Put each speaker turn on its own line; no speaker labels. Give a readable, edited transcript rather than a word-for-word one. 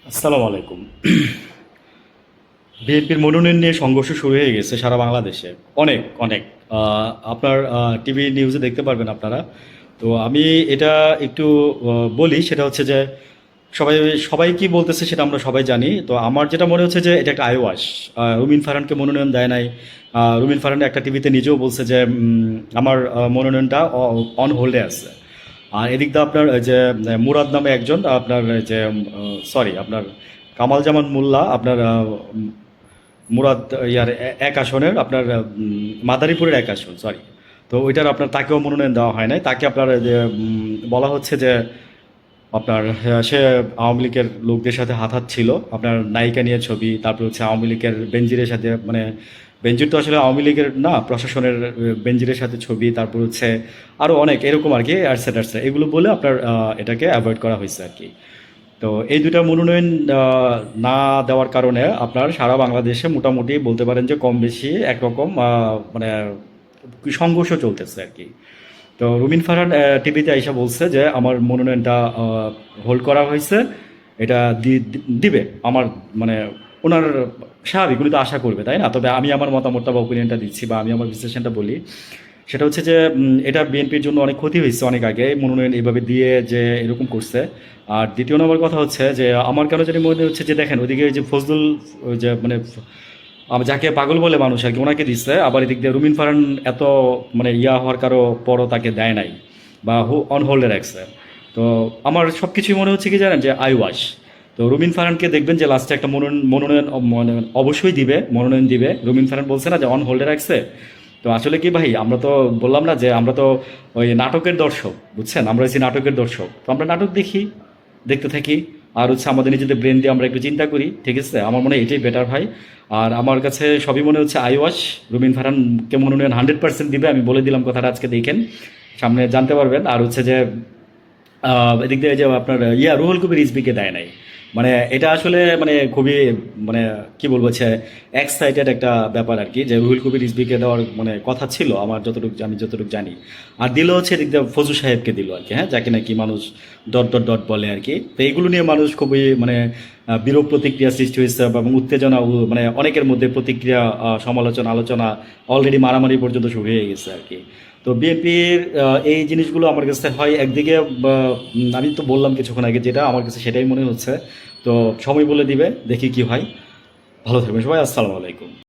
আসসালামু আলাইকুম। বিএনপির মনোনয়ন নিয়ে সংঘর্ষ শুরু হয়ে গেছে সারা বাংলাদেশে। অনেক, অনেক। আপনার টিভি নিউজে দেখতে পারবেন আপনারা। তো আমি এটা একটু বলি, সেটা হচ্ছে যে সবাই সবাই কি বলতেছে সেটা আমরা সবাই জানি। তো আমার যেটা মনে হচ্ছে যে এটা একটা আইওয়াশ। রুমিন ফারহানকে মনোনয়ন দেয় নাই। রুমিন ফারহান একটা টিভিতে নিজেও বলছে যে আমার মনোনয়নটা অন হোল্ডে আছে। আর এদিক দিয়ে আপনার এই যে মুরাদ নামে একজন আপনার এই যে সরি আপনার কামাল জামান মোল্লা আপনার মুরাদ ইয়ার এক আসনের আপনার মাদারীপুরের এক আসন, সরি। তো ওইটার আপনার তাকেও মনোনয়ন দেওয়া হয় নাই। তাকে আপনার যে বলা হচ্ছে যে আপনার সে আওয়ামী লীগের লোকদের সাথে হাতাচ্ছিল, আপনার নায়িকা নিয়ে ছবি, তারপর হচ্ছে আওয়ামী লীগের বেনজিরের সাথে, মানে বেনজির তো আসলে আওয়ামী লীগের না, প্রশাসনের বেনজিরের সাথে ছবি, তারপর হচ্ছে আরও অনেক এরকম আর কি, অ্যাটসেট অ্যাটসেট এগুলো বলে আপনার এটাকে অ্যাভয়েড করা হয়েছে আর কি। তো এই দুটা মনোনয়ন না দেওয়ার কারণে আপনার সারা বাংলাদেশে মোটামুটি বলতে পারেন যে কম বেশি একরকম মানে সংঘর্ষ চলতেছে আর কি। তো রুমিন ফারহান টিভিতে আইসা বলছে যে আমার মনোনয়নটা হোল্ড করা হয়েছে, এটা দিবে আমার, মানে ওনার স্বাভাবিক, উনি তো আশা করবে তাই না। তবে আমি আমার মতামতটা বা ওপিনিয়নটা দিচ্ছি, বা আমি আমার বিশ্লেষণটা বলি। সেটা হচ্ছে যে এটা বিএনপির জন্য অনেক ক্ষতি হয়েছে অনেক আগে মনোনয়ন এইভাবে দিয়ে যে এরকম করছে। আর দ্বিতীয় নম্বর কথা হচ্ছে যে আমার কেন জানি মনে হচ্ছে যে দেখেন ওইদিকে ওই যে ফজলুল, ওই যে মানে যাকে পাগল বলে মানুষ আর কি, ওনাকে দিচ্ছে। আবার এদিক দিয়ে রুমিন ফারহান এত মানে ইয়া হওয়ার কারো পরও তাকে দেয় নাই, বা অন হোল্ডে রাখছে। তো আমার সব কিছুই মনে হচ্ছে কি জানেন, যে আই ওয়াশ। তো রুমিন ফারহানকে দেখবেন যে লাস্টে একটা মনোনয়ন অবশ্যই দিবে, মনোনয়ন দিবে। রুমিন ফারহান বলছে না যে অন হোল্ডে রাখছে। তো আসলে কি ভাই, আমরা তো বললাম না যে আমরা তো ওই নাটকের দর্শক, বুঝছেন, আমরা হচ্ছি নাটকের দর্শক। তো আমরা নাটক দেখি, দেখতে থাকি। আর হচ্ছে আমাদের নিজেদের ব্রেন দিয়ে আমরা একটু চিন্তা করি, ঠিক আছে। আমার মনে হয় এটাই বেটার ভাই। আর আমার কাছে সবই মনে হচ্ছে আই ওয়াশ। রুমিন ফারহানকে মনোনয়ন 100% দিবে, আমি বলে দিলাম কথাটা, আজকে দেখেন, সামনে জানতে পারবেন। আর হচ্ছে যে এদিক দিয়ে যে আপনার রুহুল কবির রিজভীকে দেয় নাই, মানে এটা আসলে মানে খুবই, মানে কি বলবো, হচ্ছে এক্সাইটেড একটা ব্যাপার আর কি, যে রুহুল কবির রিজভীকে দেওয়ার মানে কথা ছিল আমার যতটুকু, আমি যতটুকু জানি। আর দিল হচ্ছে এদিক দিয়ে ফজু সাহেবকে দিল আর কি, হ্যাঁ, যাকে নাকি মানুষ ডট ডট ডট বলে আর কি। তো এইগুলো নিয়ে মানুষ খুবই মানে বিরূপ প্রতিক্রিয়া সৃষ্টি হয়েছে, এবং উত্তেজনা মানে অনেকের মধ্যে প্রতিক্রিয়া, সমালোচনা, আলোচনা, অলরেডি মারামারি পর্যন্ত শুরু হয়ে গেছে আর কি। তো বিএনপির এই জিনিসগুলো আমার কাছে হয় একদিকে, আমি তো বললাম কিছুক্ষণ আগে যেটা আমার কাছে সেটাই মনে হচ্ছে। তো সময় বলে দিবে, দেখি কি হয়। ভালো থাকবেন সবাই, আসসালামু আলাইকুম।